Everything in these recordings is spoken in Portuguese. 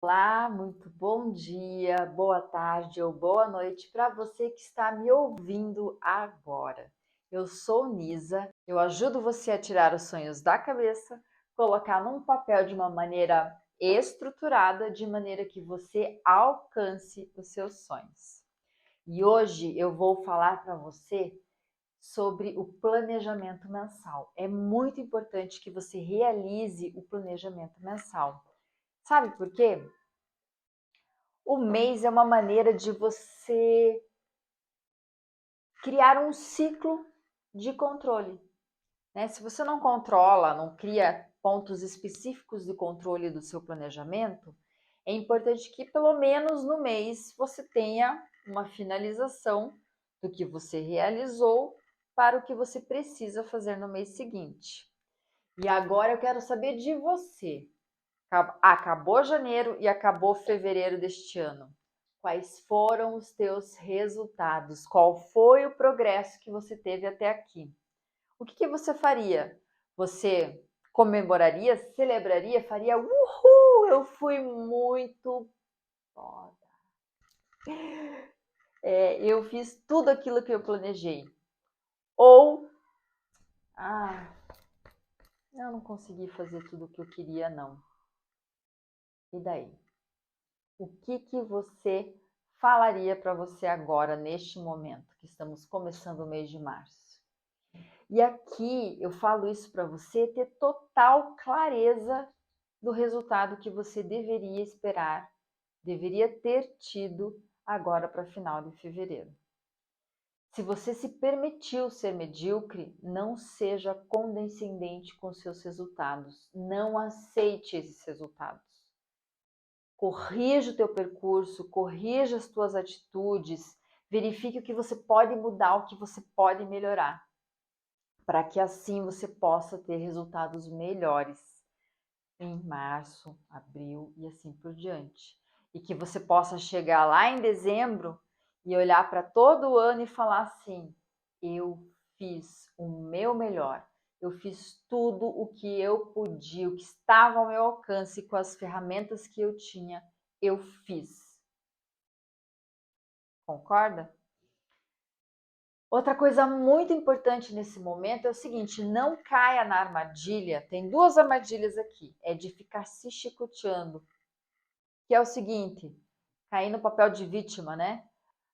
Olá, muito bom dia, boa tarde ou boa noite para você que está me ouvindo agora. Eu sou Nisa, eu ajudo você a tirar os sonhos da cabeça, colocar num papel de uma maneira estruturada, de maneira que você alcance os seus sonhos. E hoje eu vou falar para você sobre o planejamento mensal. É muito importante que você realize o planejamento mensal. Sabe por quê? O mês é uma maneira de você criar um ciclo de controle, né? Se você não controla, não cria pontos específicos de controle do seu planejamento, é importante que pelo menos no mês você tenha uma finalização do que você realizou para o que você precisa fazer no mês seguinte. E agora eu quero saber de você. Acabou janeiro e acabou fevereiro deste ano. Quais foram os teus resultados? Qual foi o progresso que você teve até aqui? O que você faria? Você comemoraria, celebraria, faria uhul, eu fui muito foda. Eu fiz tudo aquilo que eu planejei. Ou, ah, eu não consegui fazer tudo o que eu queria, não. E daí? O que você falaria para você agora, neste momento, que estamos começando o mês de março? E aqui eu falo isso para você ter total clareza do resultado que você deveria esperar, deveria ter tido agora para final de fevereiro. Se você se permitiu ser medíocre, não seja condescendente com seus resultados. Não aceite esses resultados. Corrija o teu percurso, corrija as tuas atitudes, verifique o que você pode mudar, o que você pode melhorar, para que assim você possa ter resultados melhores em março, abril e assim por diante. E que você possa chegar lá em dezembro e olhar para todo o ano e falar assim: eu fiz o meu melhor, eu fiz tudo o que eu podia, o que estava ao meu alcance com as ferramentas que eu tinha, eu fiz. Concorda? Outra coisa muito importante nesse momento é o seguinte: não caia na armadilha. Tem duas armadilhas aqui. É de ficar se chicoteando, que é o seguinte: cair no papel de vítima, né?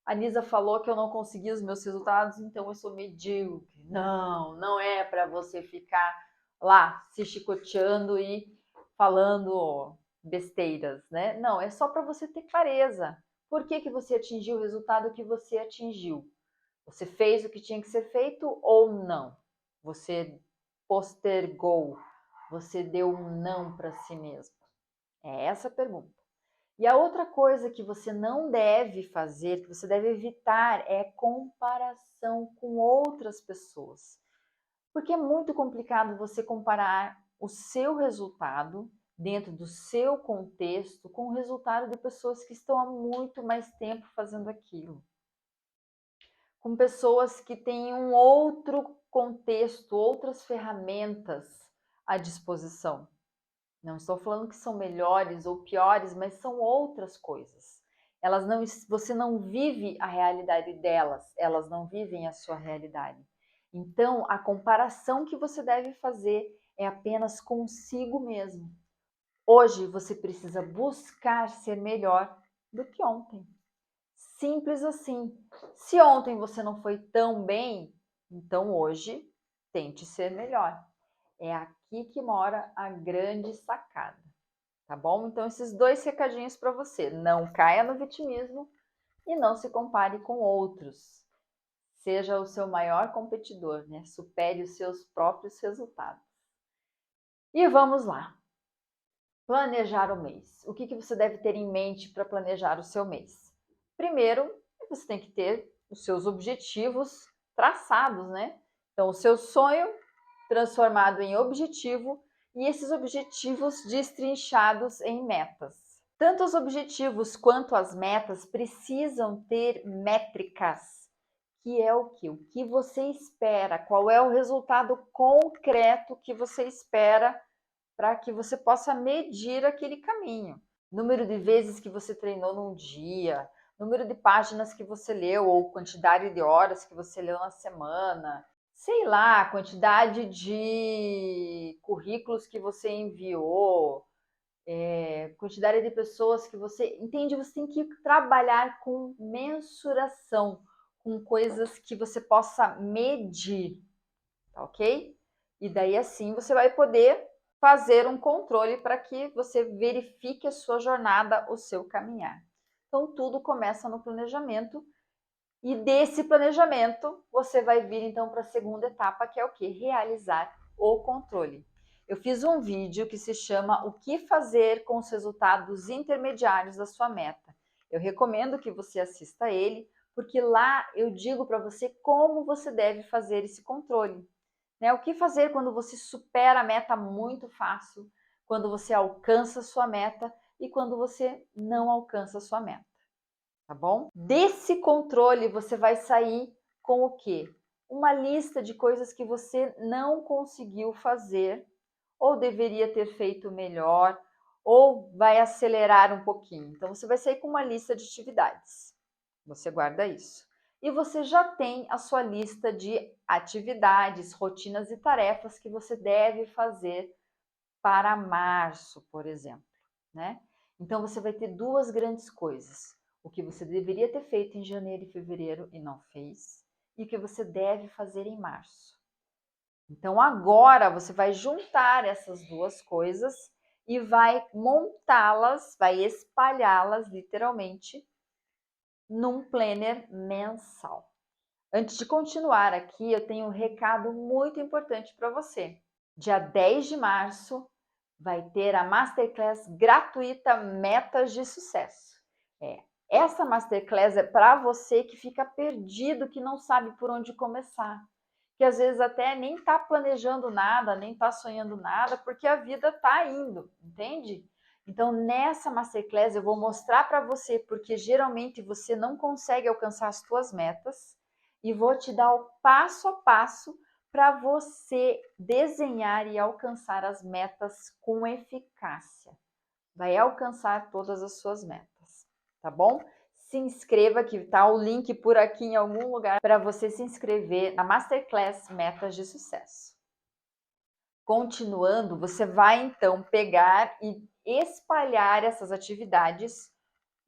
A Nisa falou que eu não consegui os meus resultados, então eu sou medíocre. Não, não é para você ficar lá se chicoteando e falando besteiras, né? Não, é só para você ter clareza. Por que você atingiu o resultado que você atingiu? Você fez o que tinha que ser feito ou não? Você postergou? Você deu um não para si mesmo? É essa a pergunta. E a outra coisa que você não deve fazer, que você deve evitar, é comparação com outras pessoas. Porque é muito complicado você comparar o seu resultado dentro do seu contexto com o resultado de pessoas que estão há muito mais tempo fazendo aquilo. Com pessoas que têm um outro contexto, outras ferramentas à disposição. Não estou falando que são melhores ou piores, mas são outras coisas. Elas não, você não vive a realidade delas, elas não vivem a sua realidade. Então, a comparação que você deve fazer é apenas consigo mesmo. Hoje você precisa buscar ser melhor do que ontem. Simples assim. Se ontem você não foi tão bem, então hoje tente ser melhor. É aqui que mora a grande sacada, tá bom? Então esses dois recadinhos para você. Não caia no vitimismo e não se compare com outros. Seja o seu maior competidor, né? Supere os seus próprios resultados. E vamos lá. Planejar o mês. O que você deve ter em mente para planejar o seu mês? Primeiro, você tem que ter os seus objetivos traçados, né? Então, o seu sonho transformado em objetivo e esses objetivos destrinchados em metas. Tanto os objetivos quanto as metas precisam ter métricas, que é o que? O que você espera? Qual é o resultado concreto que você espera para que você possa medir aquele caminho. número de vezes que você treinou num dia, número de páginas que você leu ou quantidade de horas que você leu na semana, sei lá, quantidade de currículos que você enviou, quantidade de pessoas que você... Entende? Você tem que trabalhar com mensuração, com coisas que você possa medir, tá ok? E daí assim você vai poder fazer um controle para que você verifique a sua jornada, o seu caminhar. Então tudo começa no planejamento e desse planejamento você vai vir então para a segunda etapa, que é o que? Realizar o controle. Eu fiz um vídeo que se chama O que fazer com os resultados intermediários da sua meta. Eu recomendo que você assista ele, porque lá eu digo para você como você deve fazer esse controle. Né? O que fazer quando você supera a meta muito fácil, quando você alcança a sua meta e quando você não alcança a sua meta, tá bom? Desse controle você vai sair com o quê? Uma lista de coisas que você não conseguiu fazer ou deveria ter feito melhor ou vai acelerar um pouquinho. Então você vai sair com uma lista de atividades. Você guarda isso. E você já tem a sua lista de atividades, rotinas e tarefas que você deve fazer para março, por exemplo, né? Então você vai ter duas grandes coisas: o que você deveria ter feito em janeiro e fevereiro e não fez, e o que você deve fazer em março. Então agora você vai juntar essas duas coisas e vai montá-las, vai espalhá-las literalmente num planner mensal. Antes de continuar aqui, eu tenho um recado muito importante para você. Dia 10 de março vai ter a Masterclass gratuita Metas de Sucesso. Essa Masterclass é para você que fica perdido, que não sabe por onde começar, que às vezes até nem está planejando nada, nem está sonhando nada, porque a vida está indo, entende? Então, nessa Masterclass eu vou mostrar para você porque geralmente você não consegue alcançar as suas metas e vou te dar o passo a passo para você desenhar e alcançar as metas com eficácia. Vai alcançar todas as suas metas, tá bom? Se inscreva, que tá o link por aqui em algum lugar para você se inscrever na Masterclass Metas de Sucesso. Continuando, você vai então pegar e espalhar essas atividades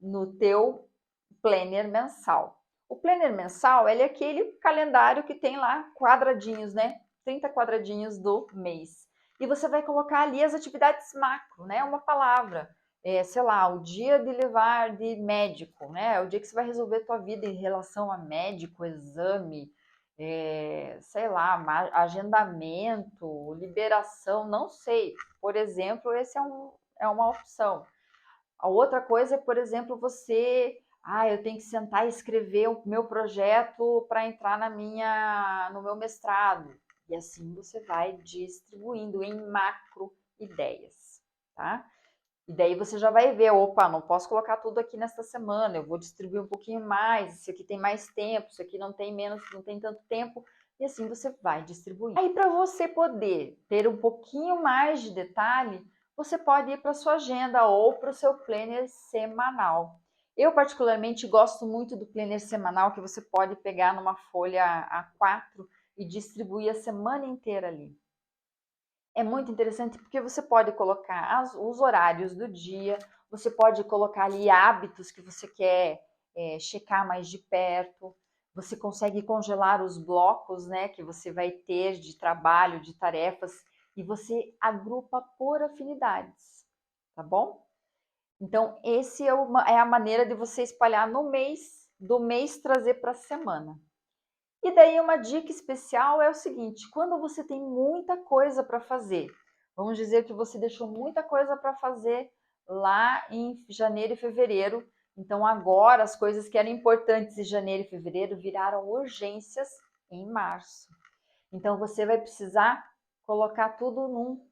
no teu planner mensal. O planner mensal, ele é aquele calendário que tem lá quadradinhos, né? 30 quadradinhos do mês. E você vai colocar ali as atividades macro, né? Uma palavra. Sei lá, o dia de levar de médico, né? O dia que você vai resolver a tua vida em relação a médico, exame, sei lá, agendamento, liberação, não sei. Por exemplo, esse é uma opção. A outra coisa é, por exemplo, você... eu tenho que sentar e escrever o meu projeto para entrar no meu mestrado. E assim você vai distribuindo em macro ideias, tá? E daí você já vai ver, opa, não posso colocar tudo aqui nesta semana, eu vou distribuir um pouquinho mais, isso aqui tem mais tempo, isso aqui não tem menos, não tem tanto tempo, e assim você vai distribuindo. Aí para você poder ter um pouquinho mais de detalhe, você pode ir para a sua agenda ou para o seu planner semanal. Eu particularmente gosto muito do planner semanal, que você pode pegar numa folha A4 e distribuir a semana inteira ali. É muito interessante porque você pode colocar os horários do dia, você pode colocar ali hábitos que você quer checar mais de perto, você consegue congelar os blocos, né, que você vai ter de trabalho, de tarefas, e você agrupa por afinidades, tá bom? Então, esse é a maneira de você espalhar no mês, do mês trazer para a semana. E daí uma dica especial é o seguinte: quando você tem muita coisa para fazer, vamos dizer que você deixou muita coisa para fazer lá em janeiro e fevereiro, então agora as coisas que eram importantes em janeiro e fevereiro viraram urgências em março. Então você vai precisar colocar tudo num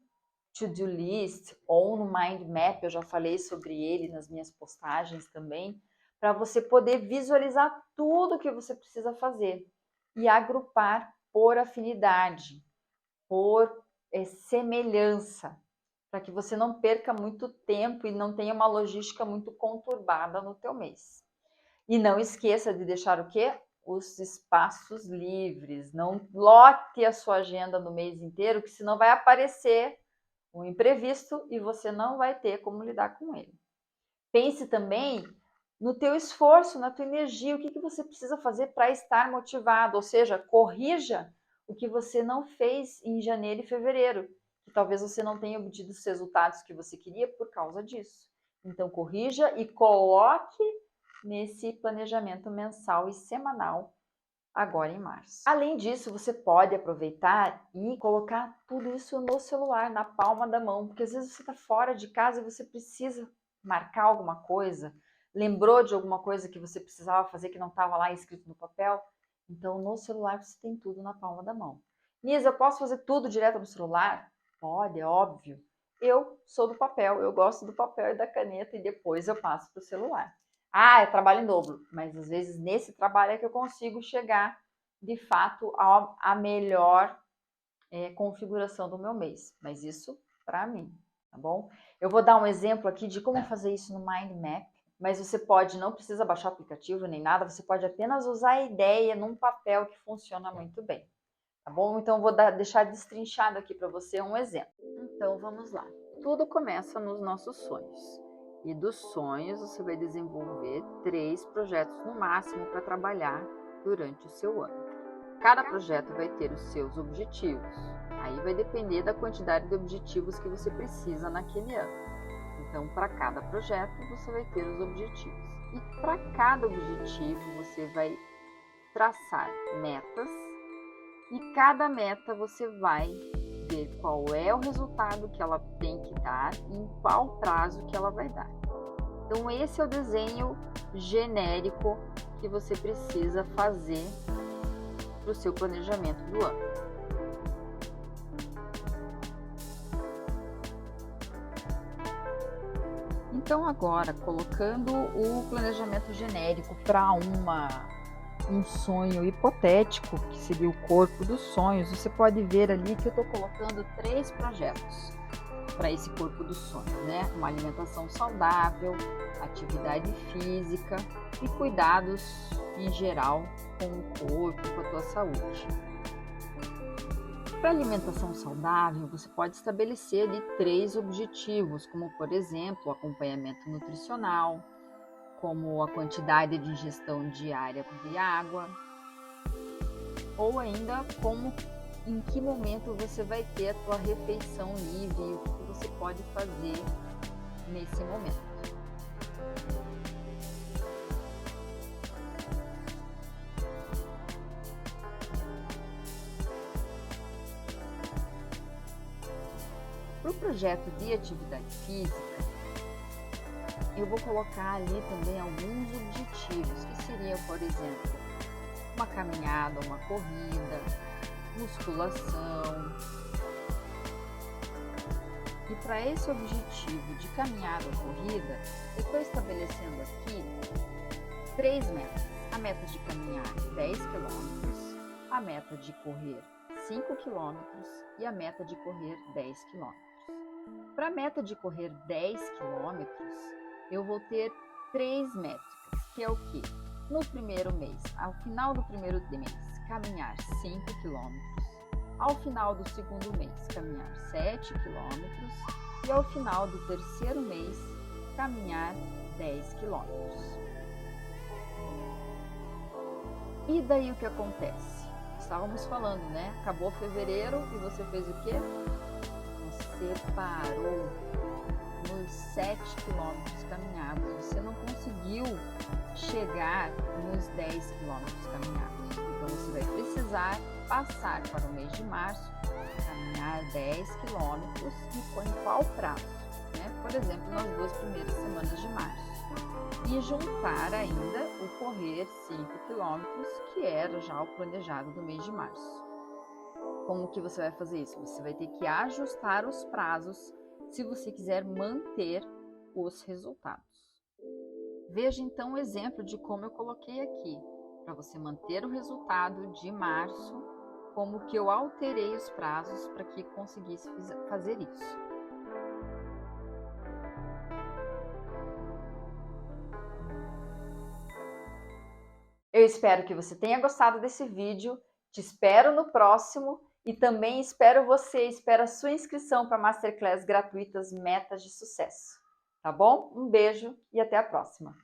to-do list ou no mind map, eu já falei sobre ele nas minhas postagens também, para você poder visualizar tudo que você precisa fazer e agrupar por afinidade, por semelhança, para que você não perca muito tempo e não tenha uma logística muito conturbada no teu mês. E não esqueça de deixar o quê? Os espaços livres. Não lote a sua agenda no mês inteiro, que senão vai aparecer um imprevisto e você não vai ter como lidar com ele. Pense também no teu esforço, na tua energia, o que você precisa fazer para estar motivado, ou seja, corrija o que você não fez em janeiro e fevereiro, que talvez você não tenha obtido os resultados que você queria por causa disso. Então, corrija e coloque nesse planejamento mensal e semanal agora em março. Além disso, você pode aproveitar e colocar tudo isso no celular, na palma da mão, porque às vezes você está fora de casa e você precisa marcar alguma coisa, lembrou de alguma coisa que você precisava fazer que não estava lá escrito no papel. Então, no celular você tem tudo na palma da mão. Nisa, eu posso fazer tudo direto no celular? Pode, é óbvio. Eu sou do papel, eu gosto do papel e da caneta e depois eu passo para o celular. Ah, eu trabalho em dobro, mas às vezes nesse trabalho é que eu consigo chegar de fato à melhor configuração do meu mês. Mas isso para mim, tá bom? Eu vou dar um exemplo aqui de como fazer isso no Mind Map, mas você pode, não precisa baixar o aplicativo nem nada, você pode apenas usar a ideia num papel que funciona muito bem, tá bom? Então eu vou deixar destrinchado aqui para você um exemplo. Então vamos lá. Tudo começa nos nossos sonhos. E dos sonhos você vai desenvolver 3 projetos no máximo para trabalhar durante o seu ano. Cada projeto vai ter os seus objetivos. Aí vai depender da quantidade de objetivos que você precisa naquele ano. Então, para cada projeto, você vai ter os objetivos. E para cada objetivo, você vai traçar metas. E cada meta você vai ver qual é o resultado que ela tem que dar e em qual prazo que ela vai dar. Então, esse é o desenho genérico que você precisa fazer para o seu planejamento do ano. Então, agora, colocando o planejamento genérico para um sonho hipotético, que seria o corpo dos sonhos, você pode ver ali que eu estou colocando 3 projetos para esse corpo dos sonhos, né? Uma alimentação saudável, atividade física e cuidados em geral com o corpo, com a tua saúde. Para alimentação saudável, você pode estabelecer ali 3 objetivos, como por exemplo, o acompanhamento nutricional, como a quantidade de ingestão diária de água, ou ainda como em que momento você vai ter a tua refeição livre e o que você pode fazer nesse momento. Para o projeto de atividade física, eu vou colocar ali também alguns objetivos, que seriam, por exemplo, uma caminhada, uma corrida, musculação. E para esse objetivo de caminhada ou corrida, eu estou estabelecendo aqui 3 metas. A meta de caminhar 10 km, a meta de correr 5 km e a meta de correr 10 km. Para a meta de correr 10 km, eu vou ter 3 métricas, que é o quê? No primeiro mês, ao final do primeiro mês, caminhar 5 km, ao final do segundo mês, caminhar 7 km e ao final do terceiro mês, caminhar 10 km. E daí o que acontece? Estávamos falando, né? Acabou fevereiro e você fez o quê? Você parou nos 7 quilômetros caminhados. Você não conseguiu chegar nos 10 quilômetros caminhados. Então, você vai precisar passar para o mês de março, caminhar 10 quilômetros e em qual prazo? Né? Por exemplo, nas 2 primeiras semanas de março. E juntar ainda o correr 5 quilômetros, que era já o planejado do mês de março. Como que você vai fazer isso? Você vai ter que ajustar os prazos se você quiser manter os resultados. Veja então o exemplo de como eu coloquei aqui, para você manter o resultado de março, como que eu alterei os prazos para que conseguisse fazer isso. espero que você tenha gostado desse vídeo, te espero no próximo e também espero a sua inscrição para Masterclass gratuitas Metas de Sucesso. Tá bom? Um beijo e até a próxima!